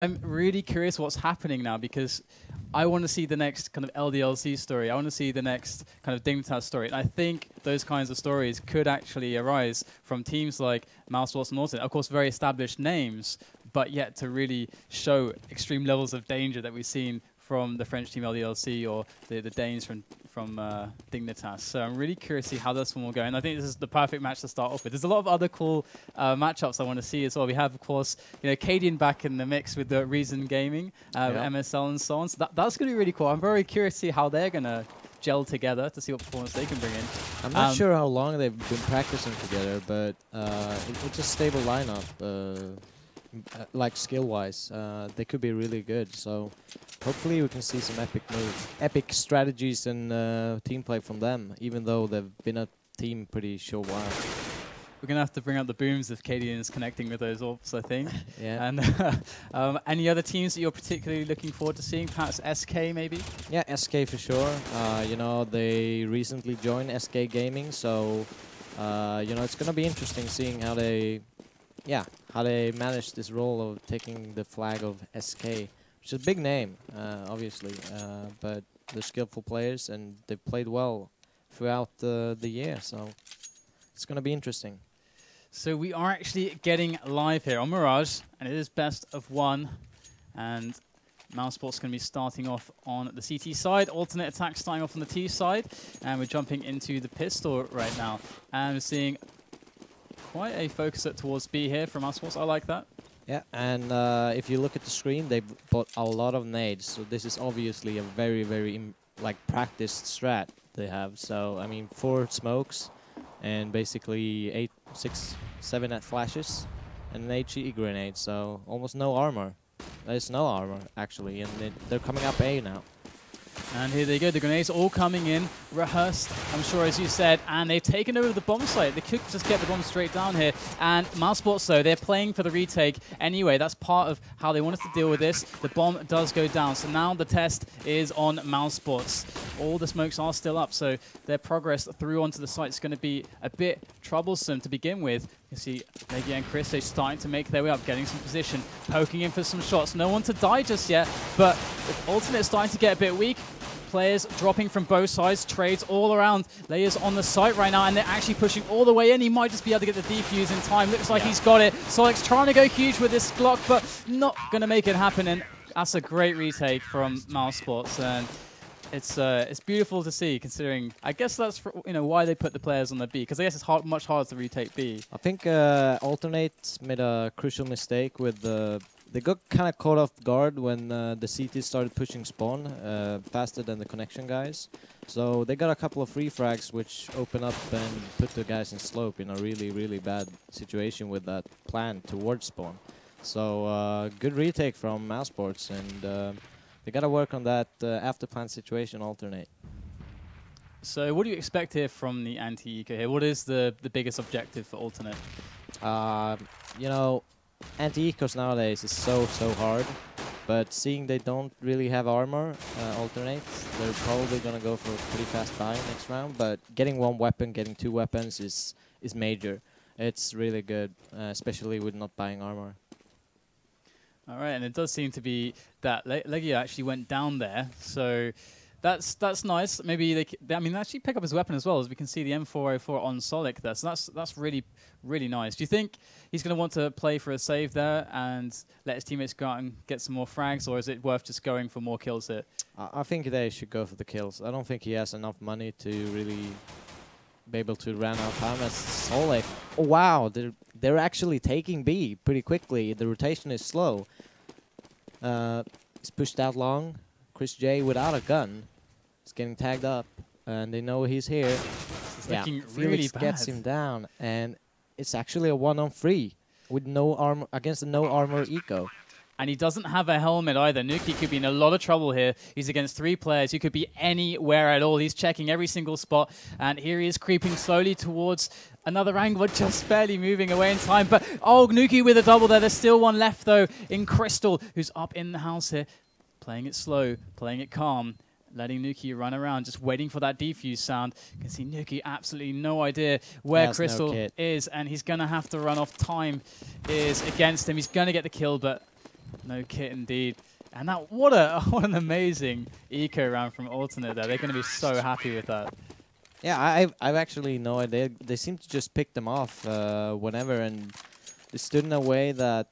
I'm really curious what's happening now, because I want to see the next kind of LDLC story. I want to see the next kind of Dignitas story. And I think those kinds of stories could actually arise from teams like MOUSESPORTS and ALTERNATE. Of course, very established names, but yet to really show extreme levels of danger that we've seen from the French team LDLC or the Danes from Dignitas. So I'm really curious to see how this one will go. And I think this is the perfect match to start off with. There's a lot of other cool matchups I want to see as well. We have, of course, Cadian back in the mix with the Reason Gaming, MSL and so on. So that's going to be really cool. I'm very curious to see how they're going to gel together to see what performance they can bring in. I'm not sure how long they've been practicing together, but it's a stable lineup. Like skill-wise, they could be really good. So hopefully we can see some epic strategies and team play from them, even though they've been a team pretty short while. We're going to have to bring out the booms if Cadian is connecting with those orbs, I think. Yeah. And any other teams that you're particularly looking forward to seeing? Perhaps SK, maybe? Yeah, SK for sure. You know, they recently joined SK Gaming, so you know, it's going to be interesting seeing how they manage this role of taking the flag of SK, which is a big name, obviously, but they're skillful players and they've played well throughout the year, so it's going to be interesting. So we are actually getting live here on Mirage, and it is best of one, and MOUSESPORTS going to be starting off on the CT side, alternate attack starting off on the T side, and we're jumping into the pistol right now, and we're seeing quite a focus towards B here from MOUSESPORTS. I like that. Yeah, and if you look at the screen, they've bought a lot of nades, so this is obviously a very practiced strat they have. So I mean, 4 smokes and basically 8, 6, 7 net flashes and an HE grenade. So almost no armor. There's no armor actually, and they're coming up A now. And here they go, the grenades all coming in, rehearsed, I'm sure, as you said, and they've taken over the bomb site. They could just get the bomb straight down here. And MOUSESPORTS, though, they're playing for the retake anyway. That's part of how they wanted to deal with this. The bomb does go down, so now the test is on MOUSESPORTS. All the smokes are still up, so their progress through onto the site is going to be a bit troublesome to begin with. You see Legia and Chris, they're starting to make their way up, getting some position, poking in for some shots. No one to die just yet, but with alternate starting to get a bit weak, players dropping from both sides, trades all around. Leia's on the site right now, and they're actually pushing all the way in. He might just be able to get the defuse in time. Looks like he's got it. Solic's trying to go huge with this Glock, but not going to make it happen, and that's a great retake from MOUSESPORTS. And it's beautiful to see, considering I guess that's why they put the players on the B, because I guess it's much harder to retake B. I think Alternate made a crucial mistake with they got kind of caught off guard when the CT started pushing spawn faster than the connection guys. So they got a couple of free frags which open up and put the guys in slope in a really bad situation with that plan towards spawn. So good retake from MOUSESPORTS, and they got to work on that after plan situation Alternate. So what do you expect here from the anti-eco here? What is the biggest objective for Alternate? You know, anti-ecos nowadays is so hard, but seeing they don't really have armor, Alternate, they're probably gonna go for a pretty fast buy next round, but getting 1 weapon, getting 2 weapons is major. It's really good, especially with not buying armor. All right, and it does seem to be that Legia actually went down there, so that's nice. Maybe they actually pick up his weapon as well, as we can see the M404 on Solic there. So that's really nice. Do you think he's going to want to play for a save there and let his teammates go out and get some more frags, or is it worth just going for more kills here? I think they should go for the kills. I don't think he has enough money to really be able to run out time as Solic. Oh wow, they're actually taking B pretty quickly. The rotation is slow. He's pushed out long. Chris J without a gun is getting tagged up, and they know he's here. It's looking really Felix bad. gets him down, and it's actually a 1-on-3 with no armor against a no armor eco. And he doesn't have a helmet either. Nuki could be in a lot of trouble here. He's against 3 players. He could be anywhere at all. He's checking every single spot. And here he is creeping slowly towards another angle, just barely moving away in time. But, oh, Nuki with a double there. There's still one left, though, in Crystal, who's up in the house here. Playing it slow, playing it calm. letting Nuki run around, just waiting for that defuse sound. You can see Nuki absolutely no idea where Crystal is, and he's going to have to run off. Time is against him. He's going to get the kill, but No kit indeed. And that, what an amazing eco round from Alternate there. They're going to be so happy with that. Yeah, I've actually no idea. They seem to just pick them off whenever, and they stood in a way that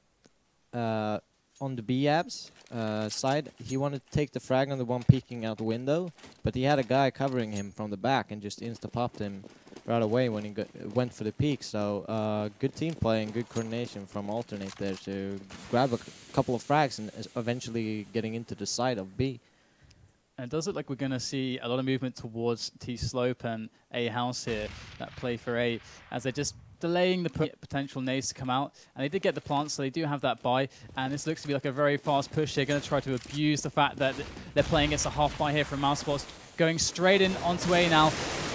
on the B-abs side, he wanted to take the frag on the one peeking out the window, but he had a guy covering him from the back and just insta-popped him right away when he went for the peak. So good team play and good coordination from Alternate there to grab a couple of frags and eventually getting into the side of B. And it does look like we're going to see a lot of movement towards T-Slope and A-House here, that play for A, as they're just delaying the potential nades to come out. And they did get the plant, so they do have that buy. And this looks to be like a very fast push. They're going to try to abuse the fact that they're playing against a half buy here from MOUSESPORTS, going straight in onto A now.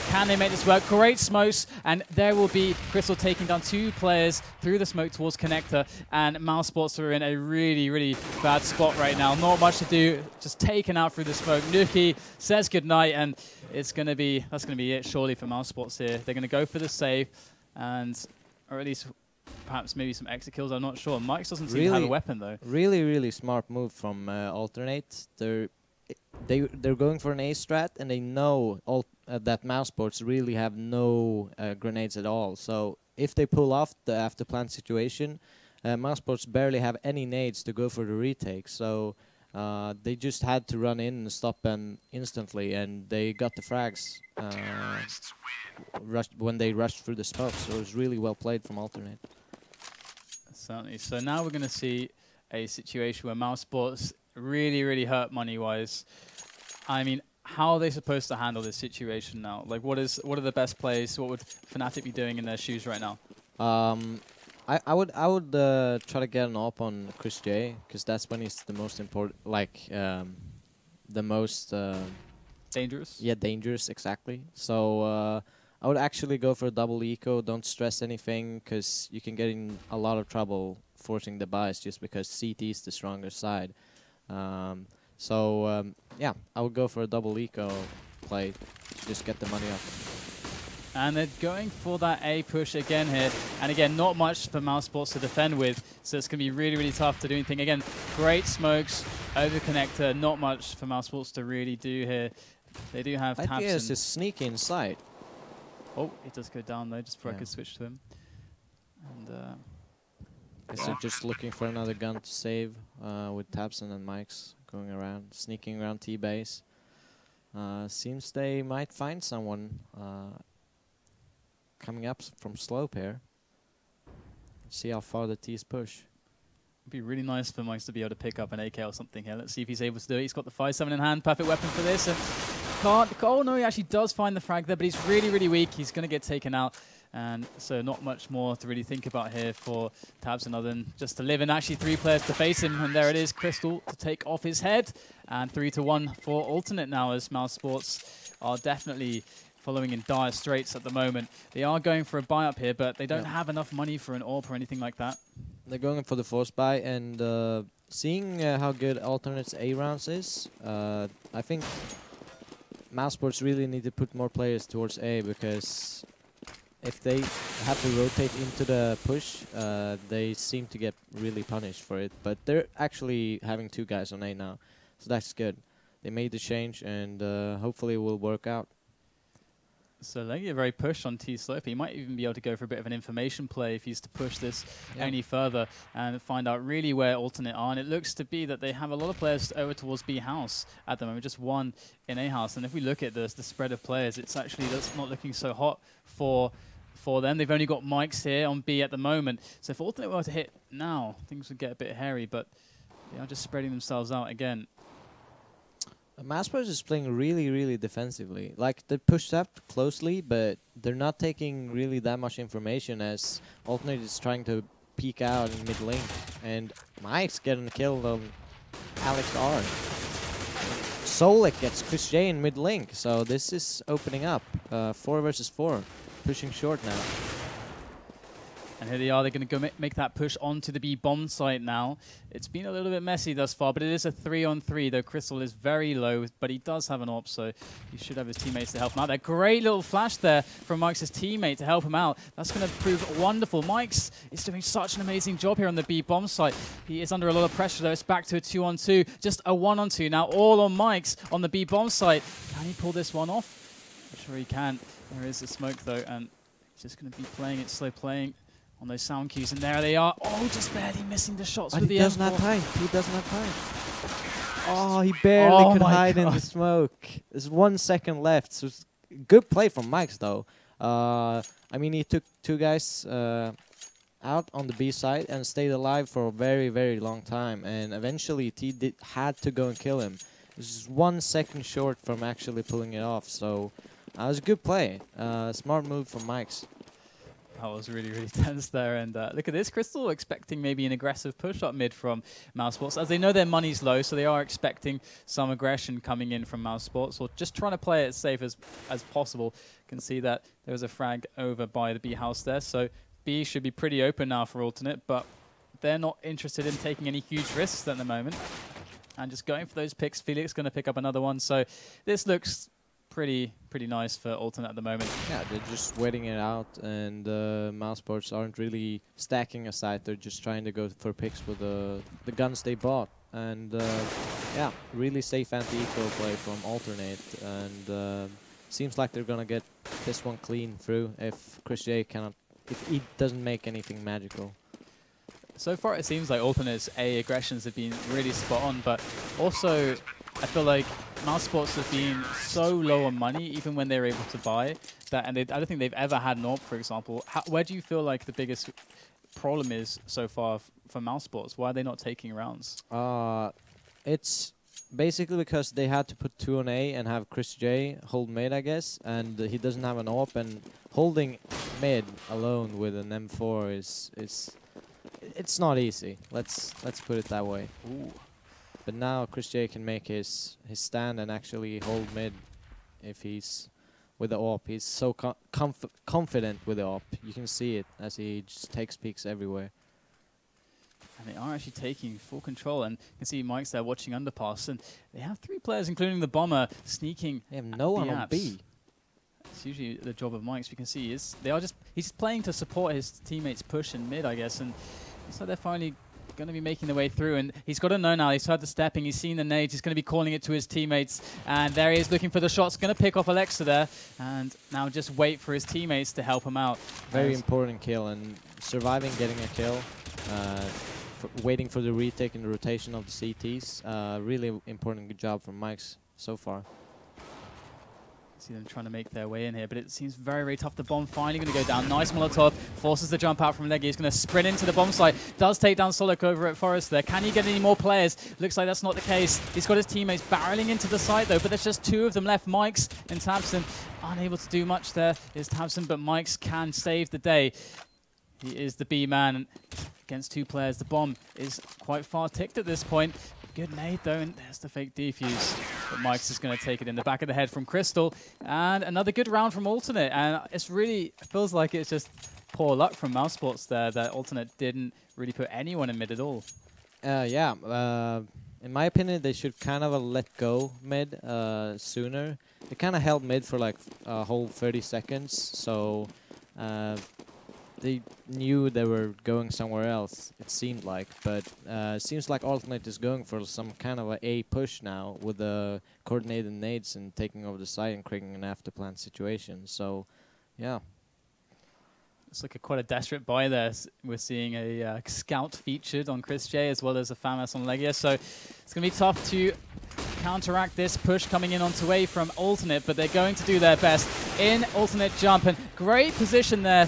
Can they make this work? Great smokes, and there will be Crystal taking down 2 players through the smoke towards Connector, and MOUSESPORTS are in a really, really bad spot right now. Not much to do, just taken out through the smoke. Nuki says goodnight, and that's going to be it surely for MOUSESPORTS here. They're going to go for the save, or at least perhaps maybe some exit kills, I'm not sure. Mike's doesn't seem to have a weapon though. Really, really smart move from Alternate. They're going for an A strat, and they know that MOUSESPORTS really have no grenades at all. So if they pull off the after plant situation, MOUSESPORTS barely have any nades to go for the retake. So they just had to run in and stop them instantly, and they got the frags when they rushed through the smoke. So it was really well played from Alternate. Certainly. So now we're going to see a situation where MOUSESPORTS really, really hurt money-wise. I mean, how are they supposed to handle this situation now? Like, what are the best plays? What would Fnatic be doing in their shoes right now? I would try to get an op on Chris J, because that's when he's the most important, like the most dangerous. Yeah, dangerous, exactly. So I would actually go for a double eco. Don't stress anything, because you can get in a lot of trouble forcing the buys just because CT is the stronger side. Yeah, I would go for a double eco play to just get the money up. And they're going for that A push again here. And again, not much for MOUSESPORTS to defend with, so it's going to be really, really tough to do anything. Again, great smokes over Connector. Not much for MOUSESPORTS to really do here. They do have tabs. Idea is to sneak inside. Oh, it does go down though, just before I could switch to him. And guess they're just looking for another gun to save with Tabson and Mike's going around, sneaking around T-base. Seems they might find someone coming up from slope here. See how far the T's push. It'd be really nice for Mike to be able to pick up an AK or something here. Let's see if he's able to do it. He's got the 5-7 in hand, perfect weapon for this. And can't. Oh no, he actually does find the frag there, but he's really, really weak. He's going to get taken out. And so not much more to really think about here for Tabson other than just to live. And actually 3 players to face him. And there it is, Crystal to take off his head. And 3-1 for Alternate now, as MOUSESPORTS are definitely following in dire straits at the moment. They are going for a buy up here, but they don't have enough money for an AWP or anything like that. They're going for the force buy, and seeing how good Alternate's A rounds is, I think MOUSESPORTS really need to put more players towards A, because if they have to rotate into the push, they seem to get really punished for it. But they're actually having 2 guys on A now, so that's good. They made the change, and hopefully it will work out. So they get very pushed on T-Slope. He might even be able to go for a bit of an information play if he's to push this any further and find out really where Alternate are. And it looks to be that they have a lot of players over towards B house at the moment, just 1 in A house. And if we look at the spread of players, it's actually that's not looking so hot for them. They've only got Mikes here on B at the moment. So if Alternate were to hit now, things would get a bit hairy, but they are just spreading themselves out again. MOUSESPORTS is playing really, really defensively. Like, they pushed up closely, but they're not taking really that much information, as Alternate is trying to peek out in mid lane. And Mike's getting killed on Alex R. Solik gets Chris J in mid lane, so this is opening up. 4 versus 4, pushing short now. And here they are. They're going to go make that push onto the B bomb site now. It's been a little bit messy thus far, but it is a 3-on-3, though Crystal is very low, but he does have an AWP, so he should have his teammates to help him out. That great little flash there from Mike's teammate to help him out. That's going to prove wonderful. Mike's is doing such an amazing job here on the B bomb site. He is under a lot of pressure, though. It's back to a 2-on-2, just a 1-on-2. Now all on Mike's on the B bomb site. Can he pull this one off? I'm sure he can. There is a smoke, though, and he's just going to be playing it slow, playing on those sound cues, and there they are. Oh, just barely missing the shots with the M4. He doesn't have time. He doesn't have time. Oh, he barely could hide in the smoke. There's 1 second left. So it's good play from Mike's, though. I mean, he took 2 guys out on the B side and stayed alive for a very, very long time. And eventually, T had to go and kill him. It was just 1 second short from actually pulling it off. So it was a good play. Smart move from Mike's. That was really, really tense there. And look at this, Crystal expecting maybe an aggressive push up mid from MOUSESPORTS, as they know their money's low, so they are expecting some aggression coming in from MOUSESPORTS, or just trying to play it safe as possible. You can see that there was a frag over by the B house there, so B should be pretty open now for alternate, but they're not interested in taking any huge risks at the moment. And just going for those picks. Felix going to pick up another one, so this looks pretty nice for alternate at the moment. Yeah, they're just waiting it out, and MOUSESPORTS aren't really stacking a site. They're just trying to go for picks with the guns they bought. And yeah, really safe anti-eco play from alternate, and seems like they're gonna get this one clean through if Chris J if he doesn't make anything magical. So far it seems like alternate's A aggressions have been really spot on, but also I feel like MOUSESPORTS have been so low on money, even when they're able to buy, that, and I don't think they've ever had an AWP, for example. Where do you feel like the biggest problem is so far for MOUSESPORTS? Why are they not taking rounds? It's basically because they had to put 2 on A and have Chris J hold mid, I guess, and he doesn't have an AWP, and holding mid alone with an M4 it's not easy. Let's put it that way. Ooh. But now Chris J can make his stand and actually hold mid if he's with the AWP. He's so confident with the AWP. You can see it as he just takes peeks everywhere. And they are actually taking full control, and you can see Mike's there watching underpass, and they have 3 players, including the bomber, sneaking. They have no one on B. It's usually the job of Mike's. You can see he's playing to support his teammates' push in mid, I guess, and so they're finally going to be making their way through, and he's got to know now. He's heard the stepping, he's seen the nades, he's going to be calling it to his teammates, and there he is looking for the shots, going to pick off Alexa there, and now just wait for his teammates to help him out. Very important kill, and surviving, getting a kill, waiting for the retake and the rotation of the CTs. Really important good job from Mike's so far. See them trying to make their way in here, but it seems very, very tough. The bomb finally going to go down. Nice Molotov. Forces the jump out from Leggy. He's going to sprint into the bomb site. Does take down Solik over at Forest there. Can he get any more players? Looks like that's not the case. He's got his teammates barreling into the site, though, but there's just 2 of them left. Mike's and Tabson unable to do much there. Is Tabson, but Mike's can save the day. He is the B man against 2 players. The bomb is quite far ticked at this point. Good nade, though, and there's the fake defuse. But Mike's is going to take it in the back of the head from Crystal. And another good round from Alternate. And it feels like it's just poor luck from MOUSESPORTS there that Alternate didn't really put anyone in mid at all. Yeah, in my opinion, they should kind of let go mid sooner. They kind of held mid for like a whole 30 seconds, so they knew they were going somewhere else, it seemed like, but it seems like Alternate is going for some kind of a push now with the coordinated nades and taking over the site and creating an after-plan situation. So, yeah. It's like quite a desperate buy there. We're seeing a scout featured on Chris J as well as a FAMAS on Legia, so it's going to be tough to counteract this push coming in onto A from Alternate, but they're going to do their best in Alternate jump, and great position there,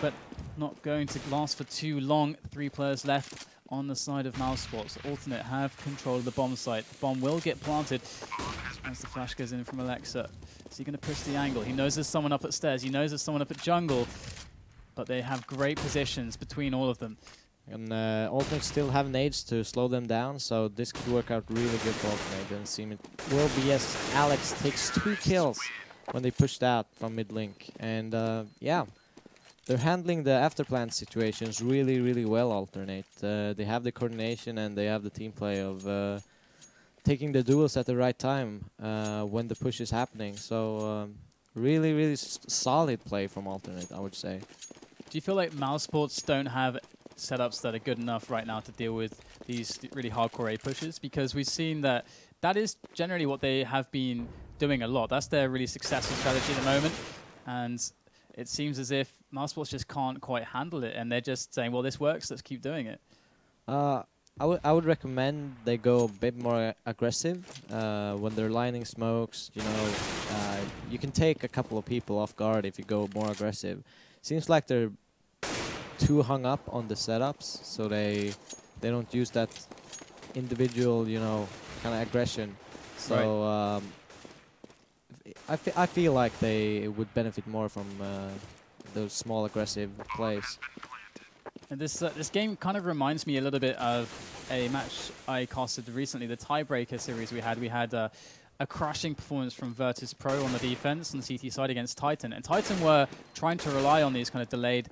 but not going to last for too long. 3 players left on the side of MOUSESPORTS. Alternate have control of the bomb site. The bomb will get planted as the flash goes in from Alexa. Is he going to push the angle? He knows there's someone up at stairs. He knows there's someone up at jungle, but they have great positions between all of them. And Alternate still have nades to slow them down, so this could work out really good for Alternate. And seem it will be as Alex takes 2 kills when they pushed out from mid link. And yeah, they're handling the afterplant situations really, really well, Alternate. They have the coordination and they have the team play of taking the duels at the right time when the push is happening. So really, really solid play from Alternate, I would say. Do you feel like MOUSESPORTS don't have setups that are good enough right now to deal with these really hardcore A pushes? Because we've seen that that is generally what they have been doing a lot. That's their really successful strategy at the moment. And it seems as if MOUSESPORTS just can't quite handle it. And they're just saying, well, this works, let's keep doing it. I would recommend they go a bit more aggressive when they're lining smokes. You know, you can take a couple of people off guard if you go more aggressive. Seems like they're too hung up on the setups, so they don't use that individual, you know, kind of aggression. So I feel like they would benefit more from those small aggressive plays. And this game kind of reminds me a little bit of a match I casted recently, the tiebreaker series we had. We had a crushing performance from Virtus.pro on the defense on the CT side against Titan. And Titan were trying to rely on these kind of delayed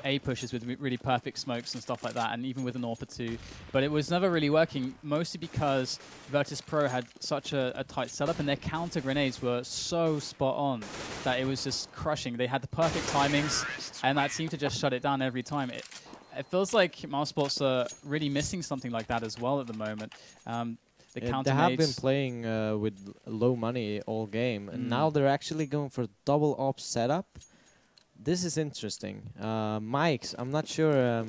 A pushes with really perfect smokes and stuff like that, and even with an AWP or two. But it was never really working, mostly because Virtus.pro had such a tight setup, and their counter grenades were so spot on that it was just crushing. They had the perfect timings, and that seemed to just shut it down every time. It feels like MOUSESPORTS are really missing something like that as well at the moment. They have been playing with low money all game, and now they're actually going for double AWP setup. This is interesting. Mike's, I'm not sure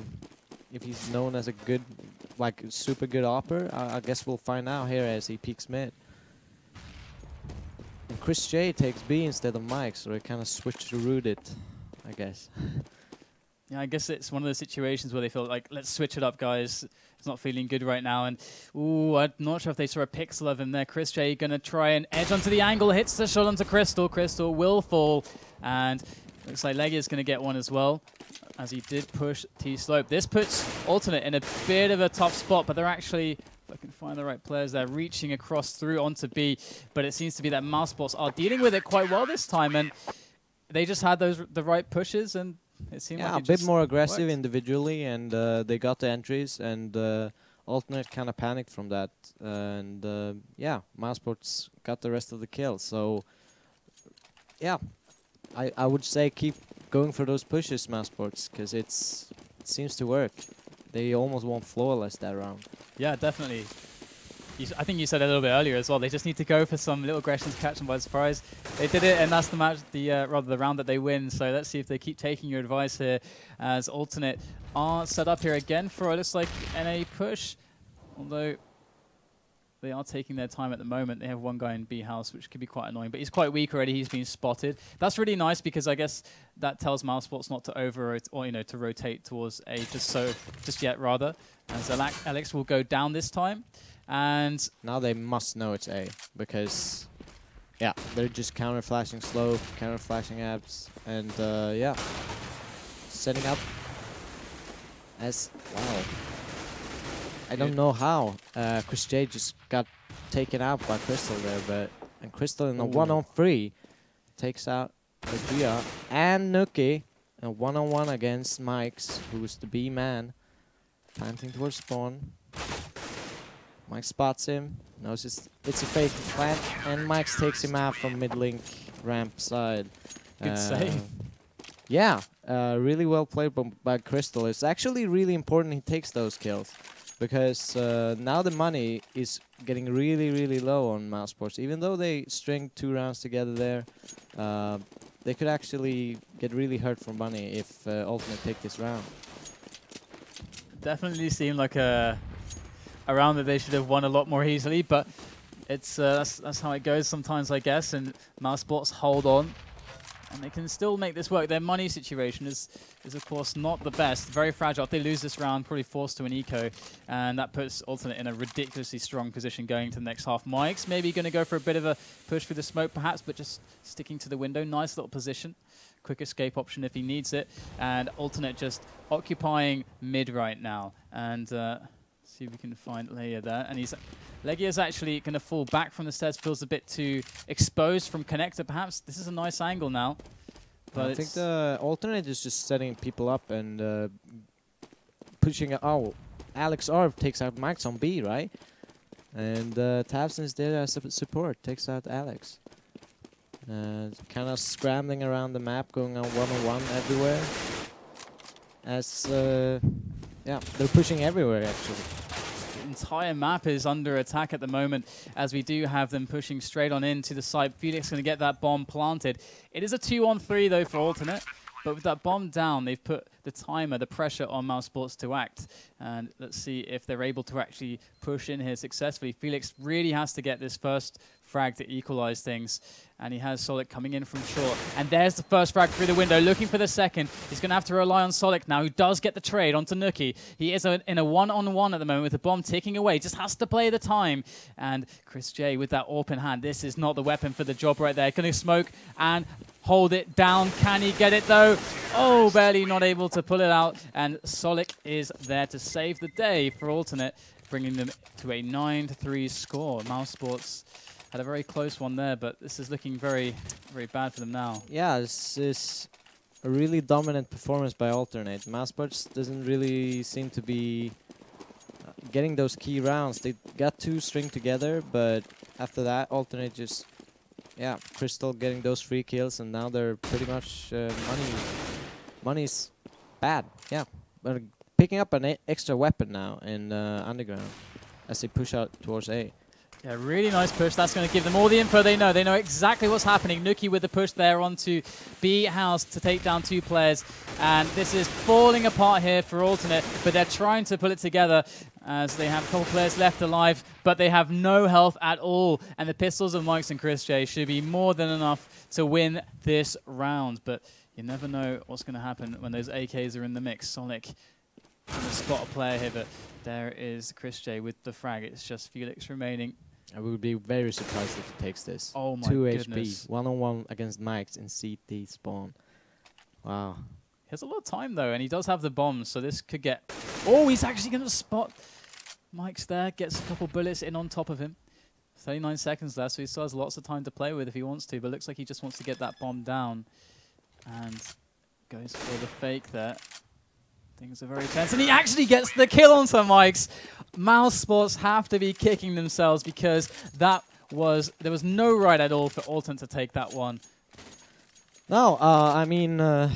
if he's known as a good, like super good AWPer. I guess we'll find out here as he peeks mid. And Chris J takes B instead of Mike, so they kind of switch-rooted it, I guess. Yeah, I guess it's one of those situations where they feel like, let's switch it up, guys. It's not feeling good right now. And, ooh, I'm not sure if they saw a pixel of him there. Chris J going to try and edge onto the angle. Hits the shot onto Crystal. Crystal will fall. And looks like Leggy is going to get one as well, as he did push T-Slope. This puts Alternate in a bit of a tough spot, but they're actually, if I can find the right players, they're reaching across through onto B. But it seems to be that MOUSESPORTS are dealing with it quite well this time. And they just had the right pushes, and it seemed like a bit more aggressive individually, and they got the entries, and Alternate kind of panicked from that, and yeah, MOUSESPORTS got the rest of the kills. So yeah, I would say keep going for those pushes, MOUSESPORTS, because it seems to work. They almost won flawless that round. Yeah, definitely. I think you said a little bit earlier as well. They just need to go for some little aggression to catch them by surprise. They did it, and that's the match, rather the round that they win. So let's see if they keep taking your advice here, as Alternate are set up here again for it looks like NA push. Although they are taking their time at the moment. They have one guy in B house, which could be quite annoying, but he's quite weak already. He's been spotted. That's really nice, because I guess that tells MOUSESPORTS not to to rotate towards A just yet rather. As Alex will go down this time. And now they must know it's A, because yeah, they're just counter flashing slope, counter flashing apps, and yeah, setting up as wow. I don't know how Chris J just got taken out by Crystal there, and Crystal in a 1-on-3 takes out Gia and Nuki, and 1-on-1 against Mike's, who's the B man, planting towards spawn. Mike spots him, knows it's a fake plant, and Mike takes him out from mid-link ramp side. Good save. Yeah, really well played by Crystal. It's actually really important he takes those kills, because now the money is getting really, really low on MOUSESPORTS. Even though they string 2 rounds together there, they could actually get really hurt for money if Alternate take this round. Definitely seemed like a round that they should have won a lot more easily, but it's that's how it goes sometimes, I guess. And MOUSESPORTS hold on, and they can still make this work. Their money situation is of course not the best, very fragile. If they lose this round, probably forced to an eco, and that puts Alternate in a ridiculously strong position going to the next half. Mike's maybe going to go for a bit of a push through the smoke perhaps, but just sticking to the window. Nice little position, quick escape option if he needs it, and Alternate just occupying mid right now. And see if we can find Leia there, and Leggy is actually going to fall back from the stairs. Feels a bit too exposed from connector perhaps. This is a nice angle now. But I think the alternate is just setting people up and pushing. Oh, Alex R takes out Max on B, right? And Tabson is there as a support, takes out Alex. Kind of scrambling around the map, going on one-on-one everywhere. As yeah, they're pushing everywhere actually. the entire map is under attack at the moment, as we do have them pushing straight on into the site. Felix going to get that bomb planted. It is a 2-on-3 though for alternate. But with that bomb down, they've put the timer, the pressure on MOUSESPORTS to act. And let's see if they're able to actually push in here successfully. Felix really has to get this first frag to equalize things. And he has Solic coming in from short. And there's the first frag through the window, looking for the second. He's going to have to rely on Solic now, who does get the trade onto Nuki. He is in a one-on-one at the moment with the bomb ticking away. Just has to play the time. And Chris J with that AWP in hand. This is not the weapon for the job right there. Going to smoke and hold it down. Can he get it though? Oh, barely not able to pull it out. And Solic is there to save the day for alternate, bringing them to a 9-3 score. MOUSESPORTS had a very close one there, but this is looking very, very bad for them now. Yeah, this is a really dominant performance by alternate. MOUSESPORTS doesn't really seem to be getting those key rounds. They got 2 string together, but after that, alternate just, yeah, Crystal getting those free kills, and now they're pretty much money's bad. Yeah, but picking up an extra weapon now in underground as they push out towards A. Yeah, really nice push. That's going to give them all the info they know. They know exactly what's happening. Nuki with the push there onto B house to take down 2 players. And this is falling apart here for alternate, but they're trying to pull it together as they have a couple players left alive, but they have no health at all. And the pistols of Mike's and Chris J should be more than enough to win this round. But you never know what's going to happen when those AKs are in the mix. Sonic going to spot a player here, but there is Chris J with the frag. It's just Felix remaining. I would be very surprised if he takes this. Oh my 2 goodness. HP, one-on-one against Mike's in CT spawn. Wow. He has a lot of time though, and he does have the bombs, so this could get... Oh, he's actually going to spot Mike's there, gets a couple bullets in on top of him. 39 seconds left, so he still has lots of time to play with if he wants to, but looks like he just wants to get that bomb down. And goes for the fake there. Things are very tense, and he actually gets the kill on some Mike's. MOUSESPORTS have to be kicking themselves because there was no right at all for Alton to take that one. No, I mean, it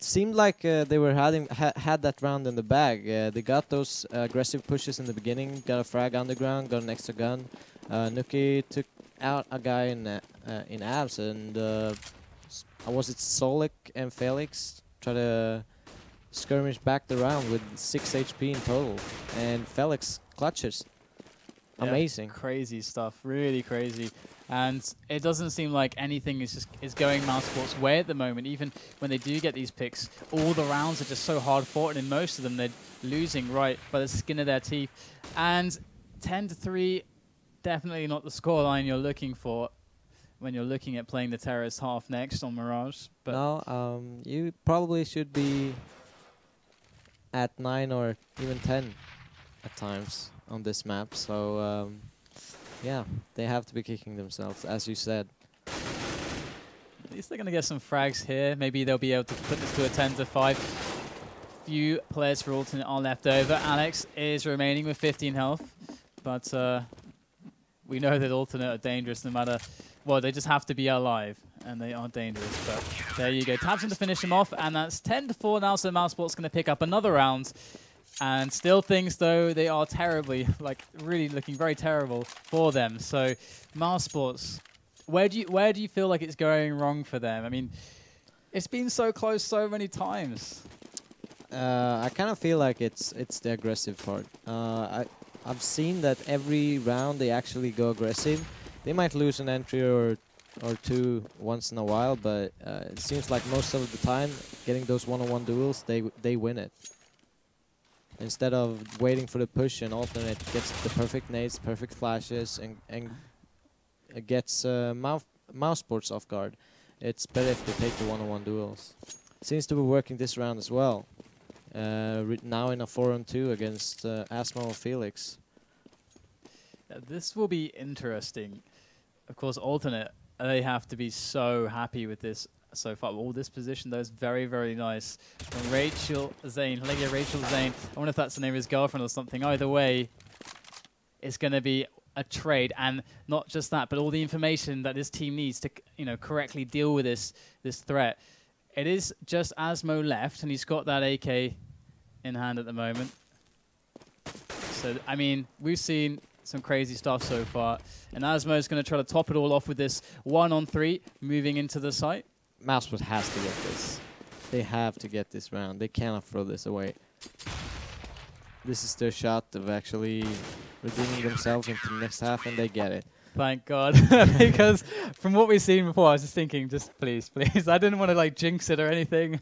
seemed like they were had that round in the bag. They got those aggressive pushes in the beginning, got a frag underground, got an extra gun. Nuki took out a guy in abs, and was it Solic and Felix try to skirmish back the round with 6 HP in total, and Felix clutches. Yeah, amazing, crazy stuff, really crazy. And it doesn't seem like anything is going MOUSESPORTS' way at the moment. Even when they do get these picks, all the rounds are just so hard fought, and in most of them they're losing right by the skin of their teeth. And 10-3, definitely not the scoreline you're looking for when you're looking at playing the terrorist half next on Mirage. But no, you probably should be at 9 or even 10 at times on this map, so yeah, they have to be kicking themselves, as you said. At least they're going to get some frags here. Maybe they'll be able to put this to a 10-5. Few players for alternate are left over. Alex is remaining with 15 health, but we know that alternate are dangerous no matter... Well, they just have to be alive, and they are dangerous. But there you go. Tabson to finish them off, and that's 10-4 now, so MOUSESPORTS going to pick up another round. And still things, though, they are terribly, like, really looking very terrible for them. So, MOUSESPORTS, where do you feel like it's going wrong for them? I mean, it's been so close so many times. I kind of feel like it's the aggressive part. I've seen that every round they actually go aggressive. They might lose an entry or 2 once in a while, but it seems like most of the time, getting those one-on-one duels, they win it. Instead of waiting for the push, and alternate gets the perfect nades, perfect flashes, and gets MOUSESPORTS off guard. It's better if they take the one-on-one duels. Seems to be working this round as well. Now in a 4-on-2 against Asmo and Felix. This will be interesting. Of course, alternate, they have to be so happy with this so far. All this position, though, is very, very nice. From Rachel Zane, Legia Rachel Zane. I wonder if that's the name of his girlfriend or something. Either way, it's going to be a trade, and not just that, but all the information that this team needs to, correctly deal with this threat. It is just Asmo left, and he's got that AK in hand at the moment. So, I mean, we've seen some crazy stuff so far, and Asmo is going to try to top it all off with this 1-on-3 moving into the site. MOUSESPORTS has to get this. They have to get this round. They cannot throw this away. This is their shot of actually redeeming themselves into the next half, and they get it. Thank God. Because from what we've seen before, I was just thinking, just please. I didn't want to like jinx it or anything.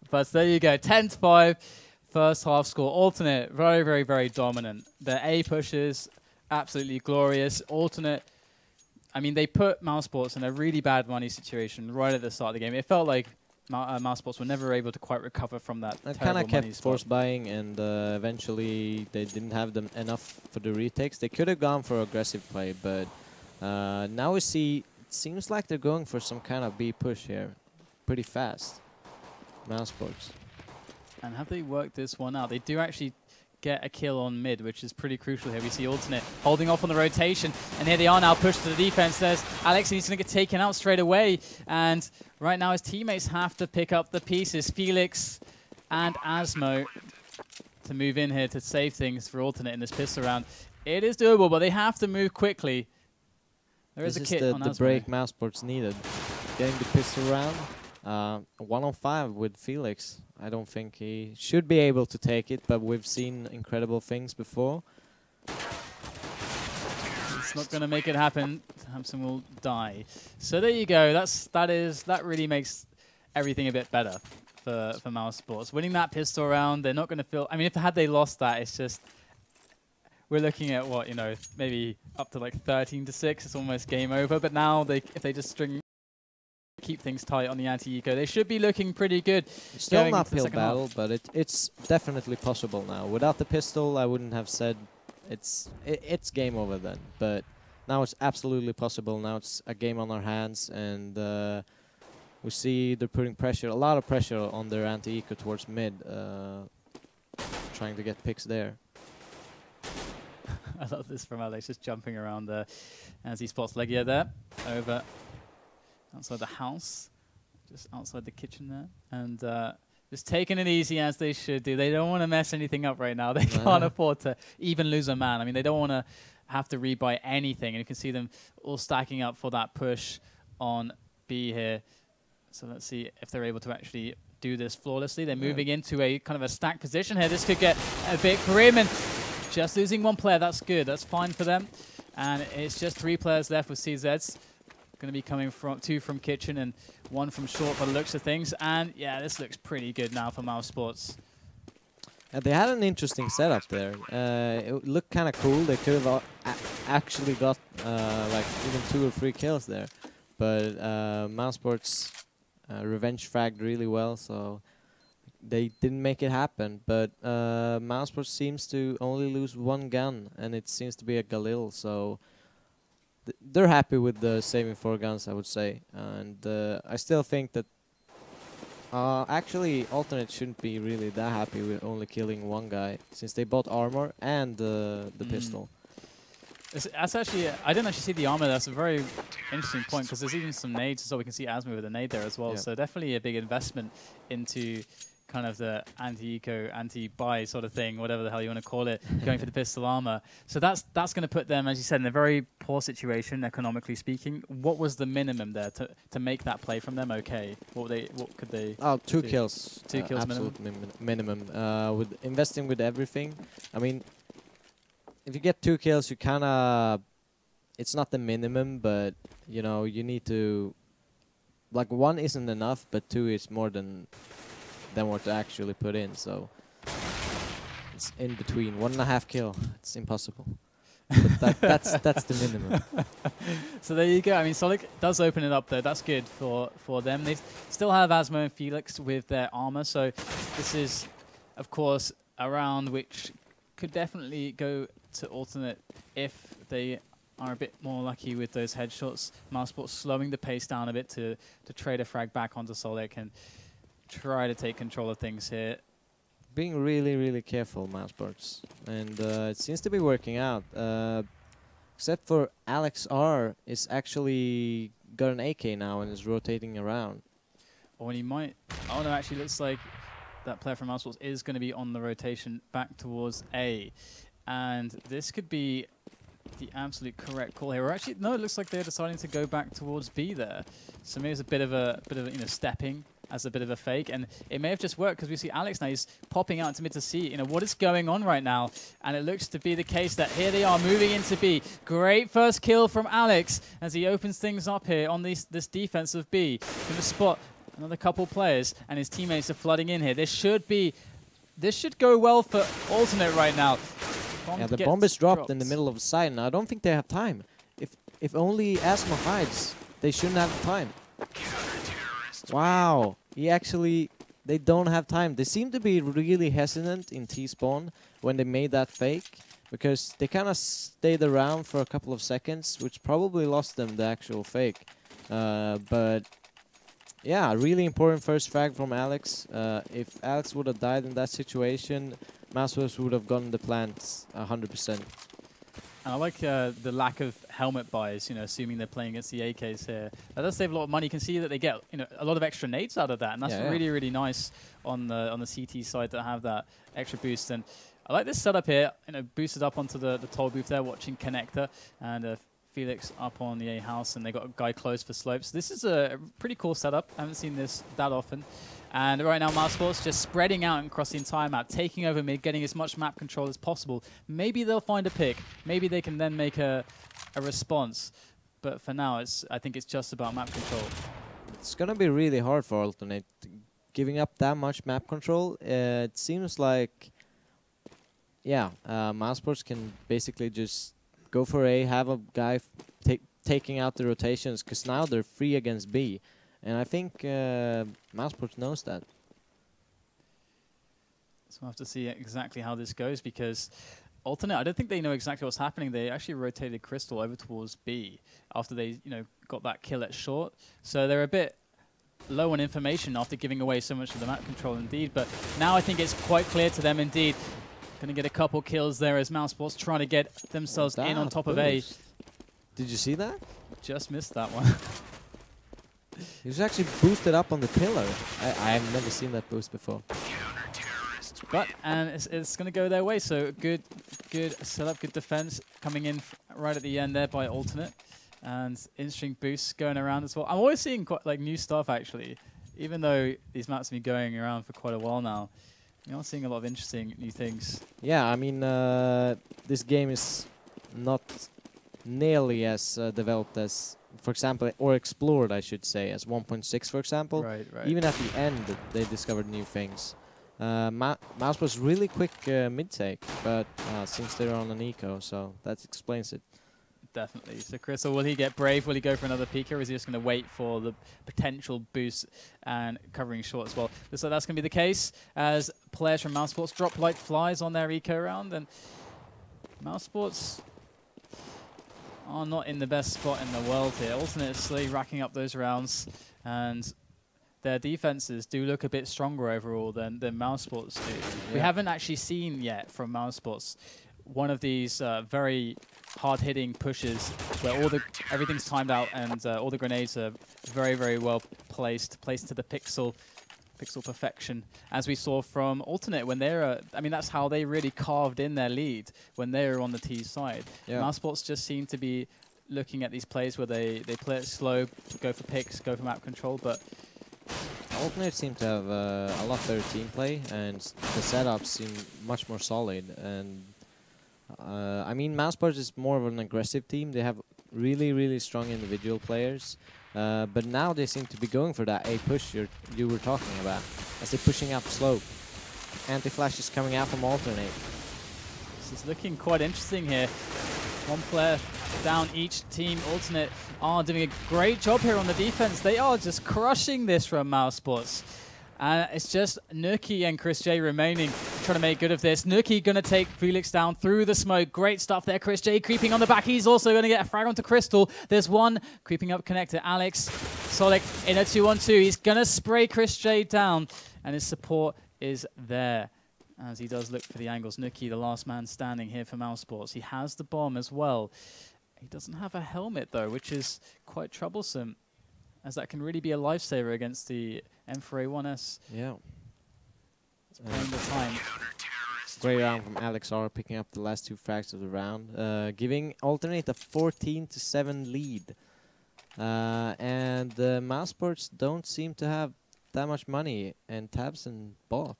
But there you go. 10-5. First half score. Alternate, very, very, very dominant. The A pushes, absolutely glorious. Alternate, I mean, they put MOUSESPORTS in a really bad money situation right at the start of the game. It felt like MOUSESPORTS were never able to quite recover from that kind of kept force buying, and eventually they didn't have them enough for the retakes. They could have gone for aggressive play, but now we see it seems like they're going for some kind of B push here, pretty fast. MOUSESPORTS. And have they worked this one out? They do actually get a kill on mid, which is pretty crucial here. We see Alternate holding off on the rotation, and here they are now pushed to the defense. There's Alex, and he's going to get taken out straight away. And right now his teammates have to pick up the pieces. Felix and Asmo to move in here to save things for Alternate in this pistol round. It is doable, but they have to move quickly. There is a kit on Asmo. The break MOUSESPORTS needed. Getting the pistol round. 1-on-5 with Felix. I don't think he should be able to take it, but we've seen incredible things before. It's not going to make it happen. Hampson will die. So there you go. That really makes everything a bit better for MOUSESPORTS. Winning that pistol round, they're not going to feel. I mean, had they lost that, it's just we're looking at what, maybe up to like 13-6. It's almost game over. But now if they just keep things tight on the anti-eco, they should be looking pretty good. Still an uphill battle, but it's definitely possible now. Without the pistol, I wouldn't have said it's game over then. But now it's absolutely possible. Now it's a game on our hands, and we see they're putting pressure, a lot of pressure on their anti-eco towards mid, trying to get picks there. I love this from Alex, just jumping around there as he spots Legia there over outside the house, just outside the kitchen there, and just taking it easy as they should do. They don't want to mess anything up right now. They can't afford to even lose a man. I mean, they don't want to have to rebuy anything, and you can see them all stacking up for that push on B here. So let's see if they're able to actually do this flawlessly. They're moving into a kind of a stacked position here. This could get a bit grim, and just losing one player, that's good. That's fine for them. And it's just 3 players left with CZs. Going to be coming from 2 from kitchen and 1 from short by the looks of things. And yeah, this looks pretty good now for MOUSESPORTS. They had an interesting setup there. It looked kind of cool. They could have actually got like even 2 or 3 kills there. But MOUSESPORTS revenge fragged really well, so they didn't make it happen. But MOUSESPORTS seems to only lose 1 gun, and it seems to be a Galil, so they're happy with the saving 4 guns, I would say. And I still think that actually Alternate shouldn't be really that happy with only killing 1 guy, since they bought armor and the pistol. That's actually, I didn't actually see the armor. That's a very interesting point, because there's even some nades, so we can see Asmo with a nade there as well. Yeah. So definitely a big investment into kind of the anti-eco, anti-buy sort of thing, whatever the hell you want to call it, going for the pistol armor. So that's going to put them, as you said, in a very poor situation, economically speaking. What was the minimum there to make that play from them okay? What could they Oh, 2 kills. 2 kills minimum. With investing with everything, I mean, if you get 2 kills, you kind of, it's not the minimum, but, you need to, like, 1 isn't enough, but 2 is more than what to actually put in, so it's in between. 1.5 kill, it's impossible. But that's the minimum. So there you go. I mean, Solid does open it up there. That's good for them. They still have Asmo and Felix with their armor, so this is, of course, a round which could definitely go to Alternate if they are a bit more lucky with those headshots. MOUSESPORTS slowing the pace down a bit to trade a frag back onto Solek and try to take control of things here. Being really, really careful, MOUSESPORTS. And it seems to be working out. Except for Alex R is actually got an AK now and is rotating around. Or when he might... Oh no, actually looks like that player from MOUSESPORTS is going to be on the rotation back towards A. And this could be the absolute correct call here. Or actually, no, it looks like they're deciding to go back towards B there. So maybe it's a bit of stepping as a bit of a fake, and it may have just worked because we see Alex now, he's popping out into mid to C. What is going on right now? And it looks to be the case that here they are moving into B. Great first kill from Alex as he opens things up here on this defense of B. Going to spot another couple players, and his teammates are flooding in here. This should go well for Alternate right now. Yeah, the bomb is dropped in the middle of the side, and I don't think they have time. If only Asmo hides, they shouldn't have time. Wow, they don't have time. They seem to be really hesitant in T-spawn when they made that fake, because they kind of stayed around for a couple of seconds, which probably lost them the actual fake. But yeah, really important first frag from Alex. If Alex would have died in that situation, MOUSESPORTS would have gotten the plants 100%. And I like the lack of helmet buys, assuming they're playing against the AKs here. That does save a lot of money. You can see that they get, a lot of extra nades out of that, and that's really, really nice on the CT side to have that extra boost. And I like this setup here, boosted up onto the toll booth there, watching Connector, and Felix up on the A house, and they got a guy close for slopes. This is a pretty cool setup. I haven't seen this that often. And right now, MOUSESPORTS just spreading out across the entire map, taking over mid, getting as much map control as possible. Maybe they'll find a pick. Maybe they can then make a response. But for now, I think it's just about map control. It's going to be really hard for Alternate. Giving up that much map control, it seems like, yeah, MOUSESPORTS can basically just go for A, have a guy taking out the rotations, because now they're free against B. And I think MOUSESPORTS knows that. So we'll have to see exactly how this goes, because Alternate, I don't think they know exactly what's happening. They actually rotated Crystal over towards B after they, got that kill at short. So they're a bit low on information after giving away so much of the map control indeed. But now I think it's quite clear to them indeed. Going to get a couple kills there as MOUSESPORTS trying to get themselves in on top of A. Did you see that? Just missed that one. He was actually boosted up on the pillar. I have never seen that boost before. But it's going to go their way. So good setup, good defense coming in right at the end there by Alternate, and interesting boosts going around as well. I'm always seeing quite new stuff actually, even though these maps have been going around for quite a while now. I'm seeing a lot of interesting new things. Yeah, I mean, this game is not nearly as developed as, for example, or explored, I should say, as 1.6, for example. Right. Even at the end, they discovered new things. Mouse was really quick mid-take, but since they're on an eco, so that explains it. Definitely. So Crystal, will he get brave? Will he go for another peeker, or is he just going to wait for the potential boost and covering short as well? Looks like that's going to be the case as players from MOUSESPORTS drop like flies on their eco round, and MOUSESPORTS are not in the best spot in the world here. Alternately racking up those rounds, and their defenses do look a bit stronger overall than MOUSESPORTS do. Yeah. We haven't actually seen yet from MOUSESPORTS one of these very hard-hitting pushes where everything's timed out and all the grenades are very, very well placed to the pixel perfection, as we saw from Alternate when they're, I mean, that's how they really carved in their lead when they were on the T side. Yeah. MOUSESPORTS just seem to be looking at these plays where they play it slow, go for picks, go for map control, but Alternate seem to have a lot better team play, and the setups seem much more solid. And I mean, MOUSESPORTS is more of an aggressive team. They have really, really strong individual players. But now they seem to be going for that A push you were talking about, as they're pushing up slope. Anti-flash is coming out from Alternate. This is looking quite interesting here. One player down each team. Alternate are doing a great job here on the defense. They are just crushing this from MOUSESPORTS. And it's just Nuki and Chris J remaining. trying to make good of this. Nuki going to take Felix down through the smoke. Great stuff there. Chris J creeping on the back. He's also going to get a frag onto Crystal. There's one creeping up connector. Alex Solik in a 2-on-2. He's going to spray Chris J down, and his support is there as he does look for the angles. Nuki, the last man standing here for MOUSESPORTS. He has the bomb as well. He doesn't have a helmet, though, which is quite troublesome, as that can really be a lifesaver against the M4A1S. Yeah. It's playing the time. Great round from Alex R, picking up the last 2 frags of the round, giving Alternate a 14-7 lead. And MOUSESPORTS don't seem to have that much money, and Tabson bought.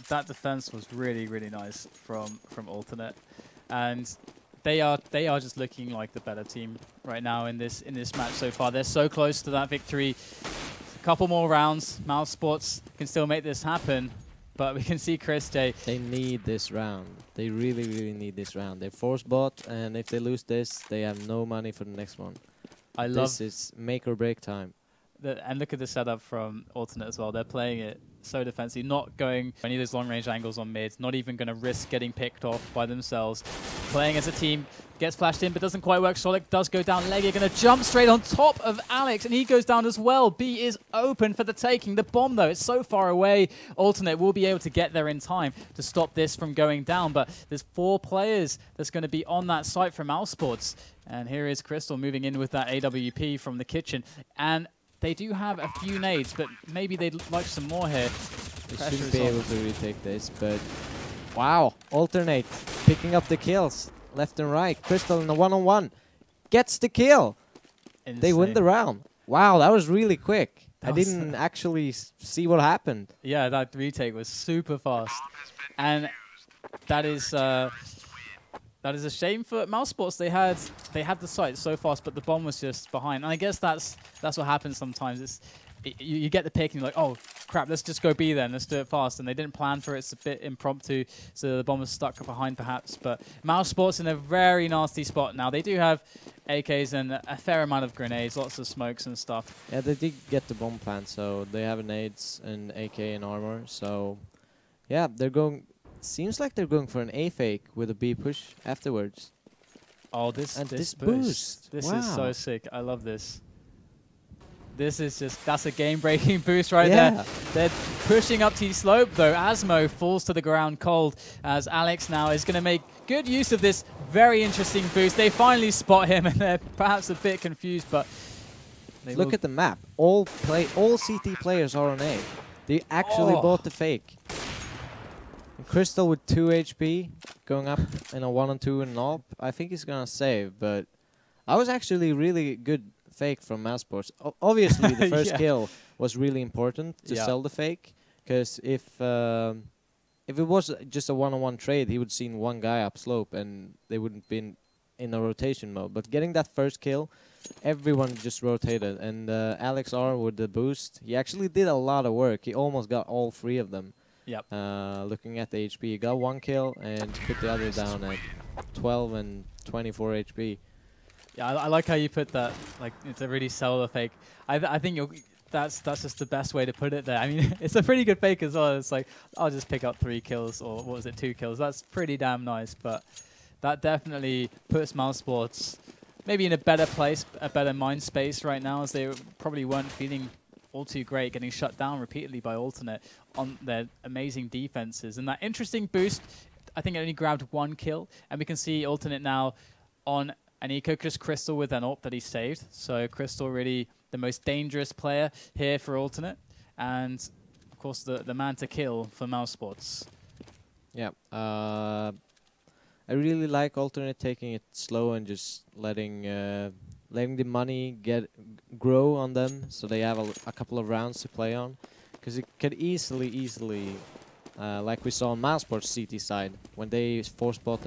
That defense was really, really nice from Alternate, and they are just looking like the better team right now in this match so far. They're so close to that victory. A couple more rounds, MOUSESPORTS can still make this happen, but we can see Chris J. They need this round. They really, really need this round. They force bought, and if they lose this, they have no money for the next one. This is make or break time. And look at the setup from Alternate as well. They're playing it so defensive, not going any of those long-range angles on mid, not even going to risk getting picked off by themselves. Playing as a team, gets flashed in, but doesn't quite work. Solik does go down. Leggy going to jump straight on top of Alex, and he goes down as well. B is open for the taking. The bomb, though, it's so far away. Alternate will be able to get there in time to stop this from going down, but there's 4 players that's going to be on that site from MOUSESPORTS. And here is Crystal moving in with that AWP from the kitchen. And they do have a few nades, but maybe they'd like some more here. They shouldn't be able to retake this, but wow, Alternate picking up the kills left and right. Crystal in a 1-on-1 gets the kill. Insane. They win the round. Wow, that was really quick. I didn't actually see what happened. Yeah, that retake was super fast, and that is a shame for MOUSESPORTS. They had the site so fast, but the bomb was just behind. And I guess that's what happens sometimes. You get the pick and you're like, oh crap, let's just go B then, let's do it fast. And they didn't plan for it. It's a bit impromptu, so the bomb was stuck behind perhaps. But MOUSESPORTS in a very nasty spot now. They do have AKs and a fair amount of grenades, lots of smokes and stuff. Yeah, they did get the bomb plant, so they have nades and AK and armor. So yeah, they're going. Seems like they're going for an A fake with a B push afterwards. Oh, this boost. This is so sick. I love this. This is that's a game-breaking boost right there. They're pushing up T slope though. Asmo falls to the ground cold as Alex now is going to make good use of this very interesting boost. They finally spot him and they're perhaps a bit confused, but look at the map. All CT players are on A. They actually bought the fake. And Crystal with 2 HP going up in a 1-on-2 and AWP. I think he's gonna save, but I was actually really good fake from MOUSESPORTS. Obviously, the first kill was really important to sell the fake, because if it was just a 1-on-1 trade, he would seen one guy up slope and they wouldn't been in a rotation mode. But getting that first kill, everyone just rotated, and Alex R with the boost, he actually did a lot of work. He almost got all 3 of them. Yep. Looking at the HP, he got 1 kill and put the other down at 12 and 24 HP. Yeah, I like how you put that, like, to really sell the fake. I think that's just the best way to put it there. I mean, it's a pretty good fake as well. It's like, I'll just pick up 3 kills, or what was it, 2 kills. That's pretty damn nice, but that definitely puts MOUSESPORTS maybe in a better place, a better mind space right now, as they probably weren't feeling all too great, getting shut down repeatedly by Alternate on their amazing defenses. And that interesting boost, I think it only grabbed 1 kill, and we can see Alternate now on an eco, just Crystal with an AWP that he saved. So Crystal really the most dangerous player here for Alternate, and of course the man to kill for MOUSESPORTS. Yeah, I really like Alternate taking it slow and just letting the money grow on them, so they have a couple of rounds to play on, because it could easily like we saw on MOUSESPORTS CT side, when they force bot,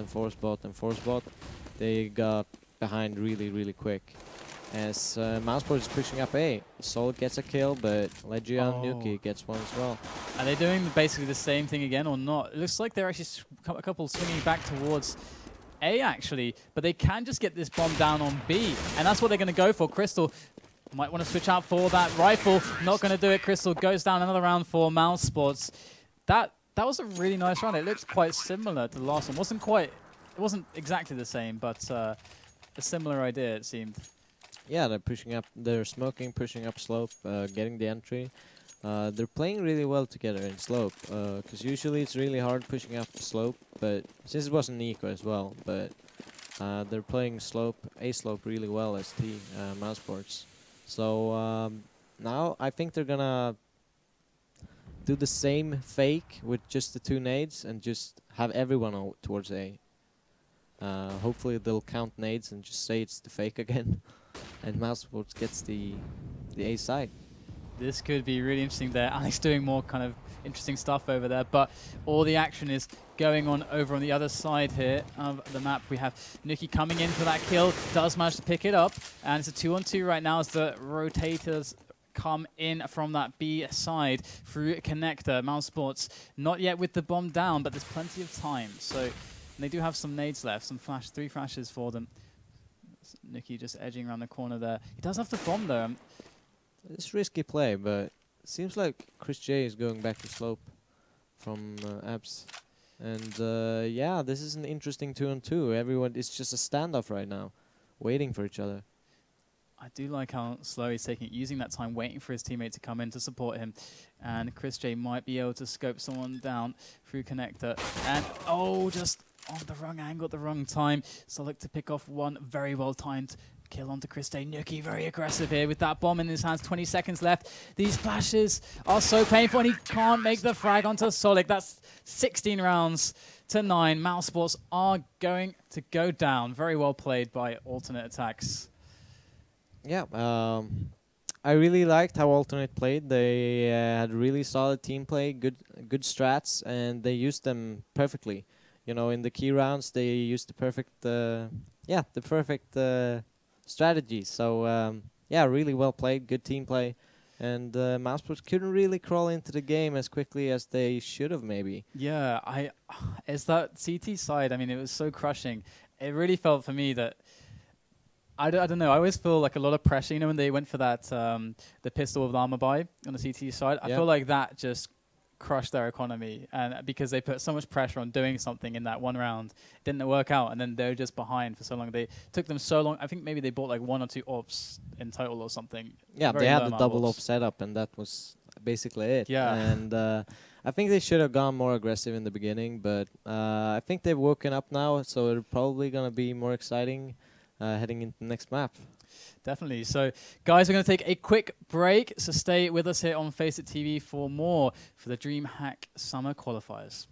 they got behind really quick. As MOUSESPORTS is pushing up A, Sol gets a kill, but Legia and Nuki gets 1 as well. Are they doing basically the same thing again or not? It looks like they're actually a couple swinging back towards A actually, but they can just get this bomb down on B, and that's what they're going to go for. Crystal Might want to switch out for that rifle. Not going to do it. Crystal goes down another round for MOUSESPORTS. That was a really nice round. It looked quite similar to the last one. It wasn't exactly the same, but a similar idea, it seemed. Yeah, they're pushing up. They're smoking, pushing up slope, getting the entry. They're playing really well together in slope, because usually it's really hard pushing up slope, but since it was an eco as well, but they're playing slope, A-slope really well as MOUSESPORTS. So now I think they're gonna do the same fake with just the 2 nades and just have everyone towards A. Hopefully they'll count nades and just say it's the fake again, and MOUSESPORTS gets the A side. This could be really interesting there. Alex doing more kind of interesting stuff over there, but all the action is going on over on the other side here of the map. We have Nuki coming in for that kill, does manage to pick it up, and it's a 2-on-2 right now as the rotators come in from that B side through connector. MOUSESPORTS not yet with the bomb down, but there's plenty of time. So they do have some nades left, some 3 flashes for them. Nuki just edging around the corner there. He does have the bomb though. It's risky play, but it seems like Chris J is going back to slope from Abs. And yeah, this is an interesting 2-on-2. Everyone, it's just a standoff right now, waiting for each other. I do like how slow he's taking it, using that time, waiting for his teammate to come in to support him. And Chris J might be able to scope someone down through connector. And, oh, just on the wrong angle at the wrong time. So look to pick off one very well-timed kill onto Chris J. Nuki very aggressive here with that bomb in his hands. 20 seconds left. These flashes are so painful, and he can't make the frag onto Solik. That's 16 rounds to 9. MOUSESPORTS are going to go down. Very well played by Alternate Attacks. Yeah, I really liked how Alternate played. They had really solid team play, good strats, and they used them perfectly. You know, in the key rounds, they used the perfect, strategy. So yeah, really well played, good team play, and MOUSESPORTS couldn't really crawl into the game as quickly as they should have, maybe. Yeah, it's that CT side. I mean, it was so crushing. It really felt for me that. I don't know. I always feel like a lot of pressure. You know, when they went for that, the pistol with armor buy on the CT side, I feel like that just crushed their economy, and because they put so much pressure on doing something in that one round, it didn't work out, and then they were just behind for so long. They took them so long. I think maybe they bought like 1 or 2 ops in total or something. Yeah, they had the double op setup, and that was basically it. Yeah, and I think they should have gone more aggressive in the beginning, but I think they've woken up now, so it's probably gonna be more exciting heading into the next map. Definitely. So, guys, we're going to take a quick break. So stay with us here on FACEIT TV for more for the DreamHack Summer Qualifiers.